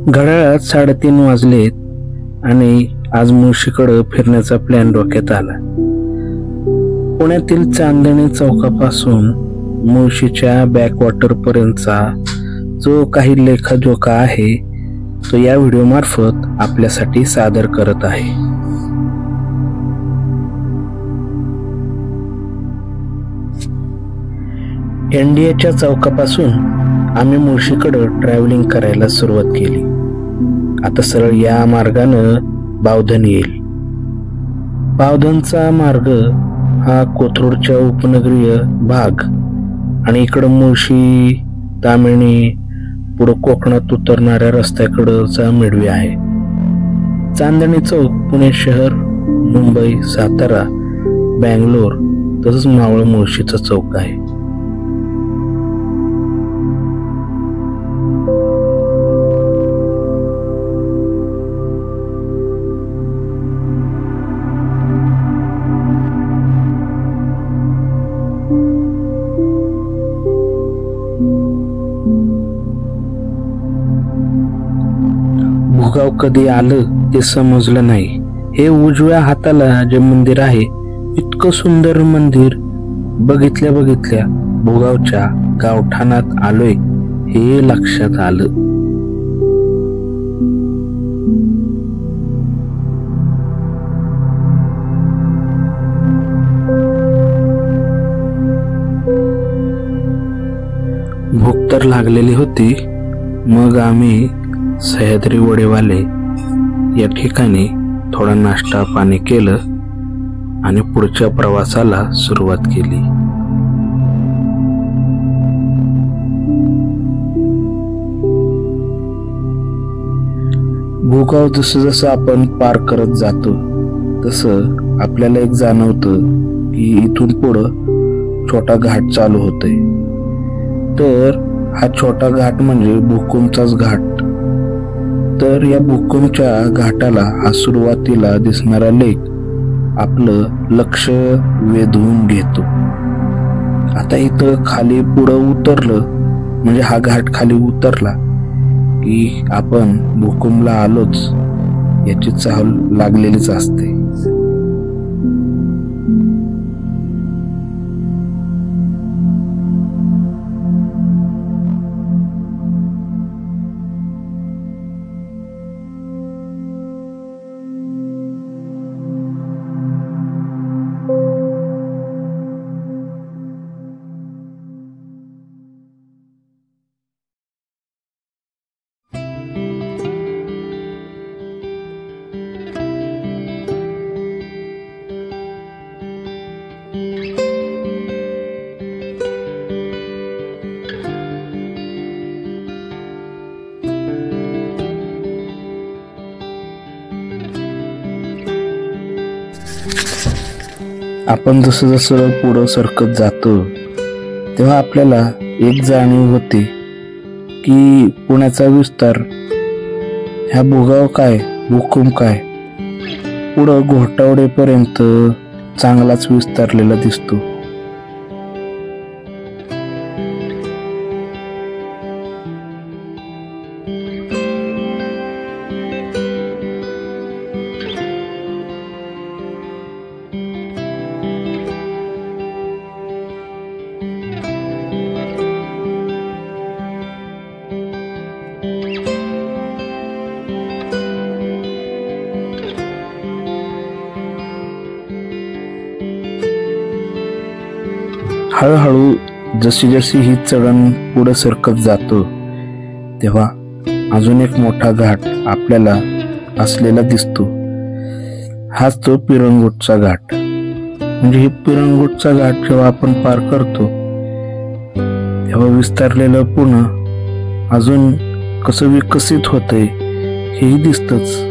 घड्याळात 3:30 वाजलेत आणि आज मुळशीकडे फिरण्याचा प्लॅन डोक्यात आला. पुण्यातील चांदणी चौकापासून मुळशीच्या बॅकवॉटर पर्यंतचा जो काही लेखाजोखा आहे तो या व्हिडिओ मार्फत आपल्यासाठी सादर करत आहे. एनडीएच्या चौकापासून आम्ही मुळशीकडे ट्रॅव्हलिंग करायला सुरुवात केली. आता सरळ या मार्गानं बावधन येईल. बावधनचा मार्ग हा कोथरूडच्या उपनगरीय भाग आणि इकडं मुळशी, ताम्हिणी, पुढं कोकणात उतरणाऱ्या रस्त्याकडचा मिडवे आहे. चांदणी चौक पुणे शहर, मुंबई, सातारा, बँगलोर तसंच मावळ मुळशीचा चौक आहे. भुगाव कधी आलं ते समजलं नाही. हे उजव्या हाताला जे मंदिर आहे इतकं सुंदर मंदिर बघितल्या बघितल्या भुगावच्या गावठाणात आलोय हे लक्षात आलं. भूक तर लागलेली होती. मग आम्ही सह्याद्री वडेवाले या ठिकाणी थोडा नाश्ता पाणी केलं आणि पुढच्या प्रवासाला सुरुवात केली. भुगाव जसं जसं आपण पार करत जातो तसं आपल्याला एक जाणवतं की इथून पुढं छोटा घाट चालू होतोय. तर हा छोटा घाट म्हणजे भुकुमचाच घाट. तर या भुकुमच्या घाटाला हा सुरुवातीला दिसणारा लेक आपलं लक्ष वेधून घेतो. आता इथं खाली पुढं उतरलं म्हणजे हा घाट खाली उतरला की आपण भुकुमला आलोच याची चाहूल लागलेलीच असते. आपण जसं जसं पुढं सरकत जातो तेव्हा आपल्याला एक जाणीव होते की पुण्याचा विस्तार ह्या भुगाव काय, भुकुम काय, पुढं घोटावडेपर्यंत चांगलाच विस्तारलेला दिसतो. हळूहळू जशी जशी ही चढण पुढे सरकत जातो तेव्हा अजून एक मोठा घाट आपल्याला असलेला दिसतो. हाच तो पिरंगुटचा घाट. म्हणजे हे पिरंगुटचा घाट जेव्हा आपण पार करतो तेव्हा विस्तारलेलं पुणे अजून कसं विकसित होतंय हेही दिसतंच.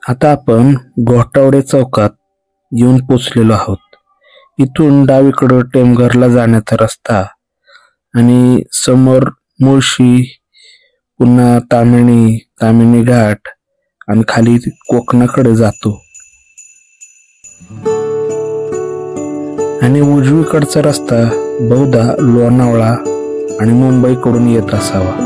आता आपण घोटावडे चौकात येऊन पोचलेलो आहोत. इथून डावीकडं टेमघरला जाण्याचा रस्ता आणि समोर मुळशी, पुन्हा ताम्हिणी घाट आणि खाली कोकणाकडे जातो. आणि उजवीकडचा रस्ता बहुधा लोणावळा आणि मुंबईकडून येत असावा.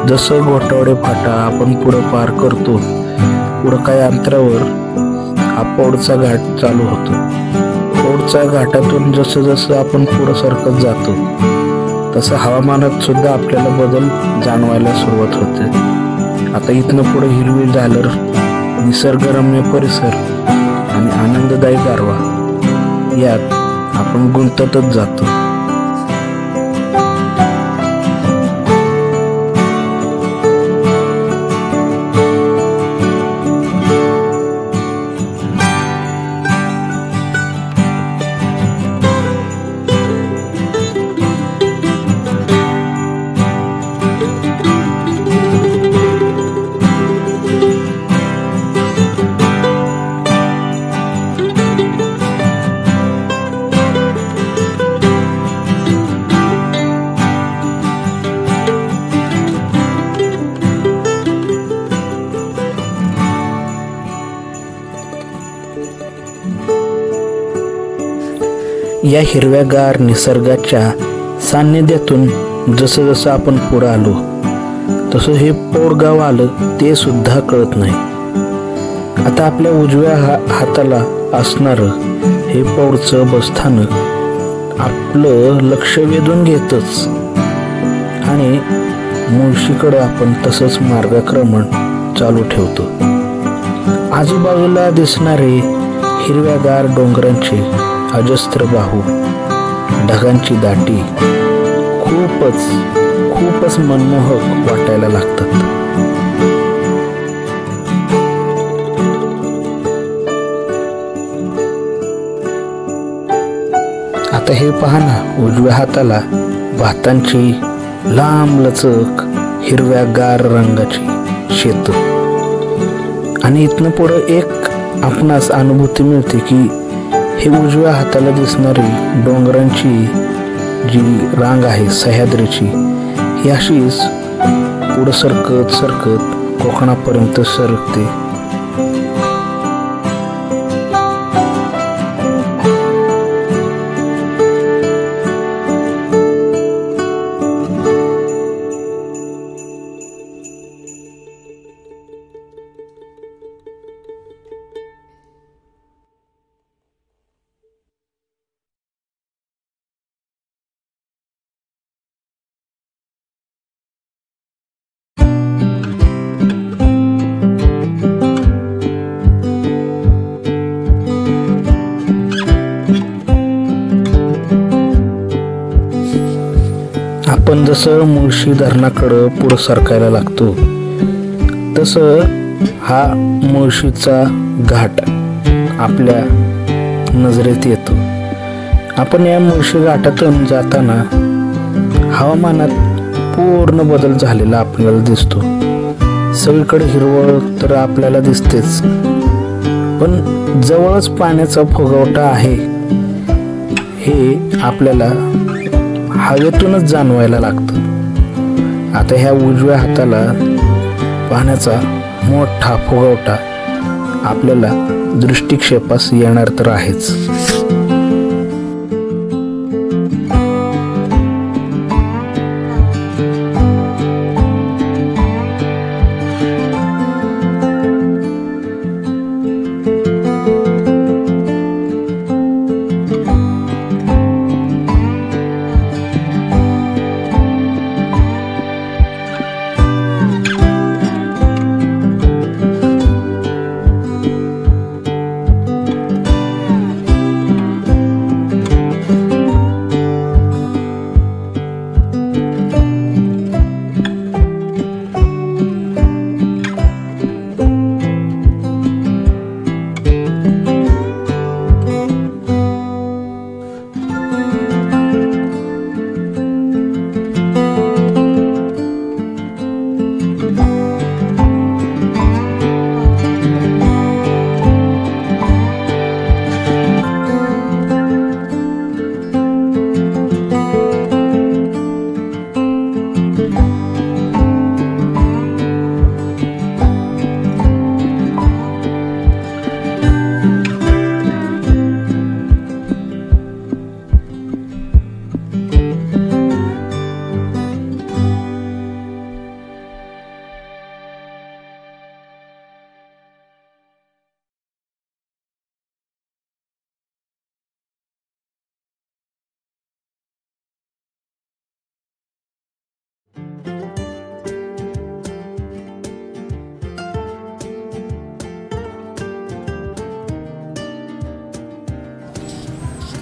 जसं घोटावडे फाटा आपण पुढं पार करतो, पुढं काही अंतरावर हा पौडचा घाट चालू होतो. पौडच्या घाटातून जसं जसं आपण पुढं सरकत जातो तसं हवामानात सुद्धा आपल्याला बदल जाणवायला सुरुवात होते. आता इथनं पुढे हिरवी झालर, निसर्गरम्य परिसर आणि आनंददायी गारवा यात आपण गुंततच जातो. या हिरव्यागार निसर्गाच्या सान्निध्यातून जसं जसं आपण पुढे आलो तसं हे पौड गाव आलं ते सुद्धा कळत नाही. आता आपल्या उजव्या हाताला असणारं हे पौडचं बसस्थानक आपलं लक्ष वेधून घेतच आणि मुळशीकडे आपण तसंच मार्गक्रमण चालू ठेवतो. आजूबाजूला दिसणारे हिरव्यागार डोंगरांचे अजस्त्र बाहू, ढगांची दाटी खूपच मनमोहक वाटायला लागतात. आता हे पहा ना, उजव्या हाताला भातांची लांब लचक हिरव्यागार रंगाची शेत आणि इथनं पुढे एक आपणास अनुभूती मिळते की हे उजव्या हाताला दिसणारी डोंगरांची जी रांग आहे सह्याद्रीची, ही अशीच पुढं सरकत कोकणापर्यंत सरकते. आपण जसं मुळशी धरणाकडं पुढं सरकायला लागतो तसं हा मुळशीचा घाट आपल्या नजरेत येतो. आपण या मुळशी घाटातून जाताना हवामानात पूर्ण बदल झालेला आपल्याला दिसतो. सगळीकडे हिरवळ तर आपल्याला दिसतेच, पण जवळच पाण्याचा फुगवटा आहे हे आपल्याला हवेतूनच जाणवायला लागतं. आता ह्या उजव्या हाताला पाण्याचा मोठा फुगवटा आपल्याला दृष्टिक्षेपास येणार तर आहेच.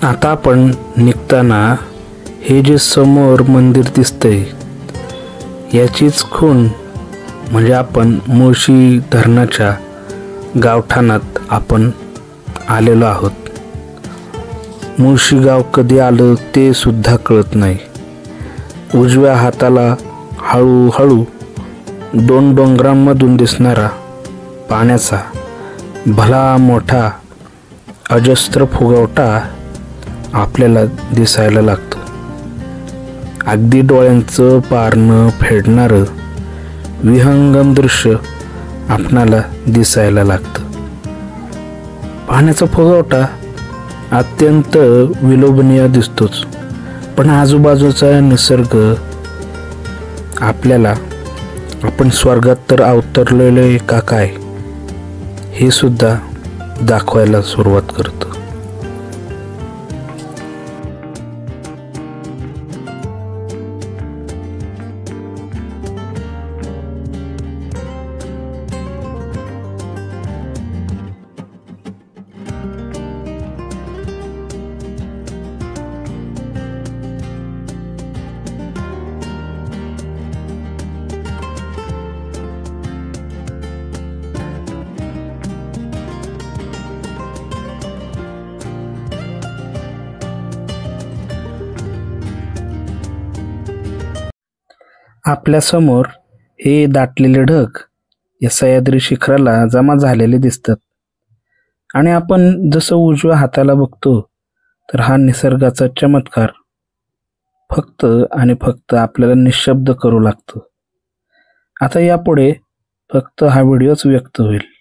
आता आपण निघताना हे जे समोर मंदिर दिसतंय याचीच खूण म्हणजे आपण मुळशी धरणाच्या गावठाणात आपण आलेलो आहोत. मुळशी गाव कधी आलं ते सुद्धा कळत नाही. उजव्या हाताला हळूहळू 2 डोंगरांमधून दिसणारा पाण्याचा भला मोठा अजस्त्र फुगवटा आपल्याला दिसायला लागतो. अगदी डोळ्यांचं पारणं फेडणारं विहंगम दृश्य आपणाला दिसायला लागतं. पाण्याचा फुगवटा अत्यंत विलोभनीय दिसतोच, पण आजूबाजूचा निसर्ग आपल्याला आपण स्वर्गात तर अवतरलेले का काय हे सुद्धा दाखवायला सुरुवात करतो. आपल्या समोर हे दाटलेले ढग या सह्याद्री शिखराला जमा झालेले दिसतात आणि आपण जसं उजव्या हाताला बघतो तर हा निसर्गाचा चमत्कार फक्त आणि फक्त आपल्याला निशब्द करू लागतो. आता यापुढे फक्त हा व्हिडिओच व्यक्त होईल.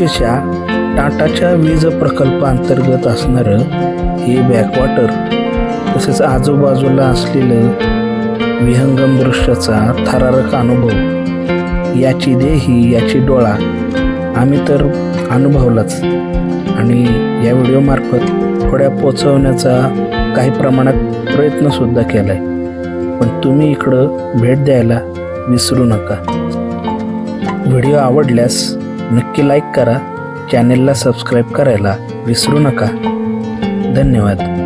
अक्षरशः टाटाच्या वीज प्रकल्पाअंतर्गत असणारं हे बॅकवॉटर, तसेच आजूबाजूला असलेलं विहंगम दृश्याचा थरारक अनुभव, याची देही याची डोळा आम्ही तर अनुभवलाच आणि या व्हिडिओमार्फत थोड्या पोचवण्याचा काही प्रमाणात प्रयत्नसुद्धा केला आहे. पण तुम्ही इकडं भेट द्यायला विसरू नका. व्हिडिओ आवडल्यास नक्की लाईक करा, चॅनेलला सबस्क्राईब करायला विसरू नका. धन्यवाद.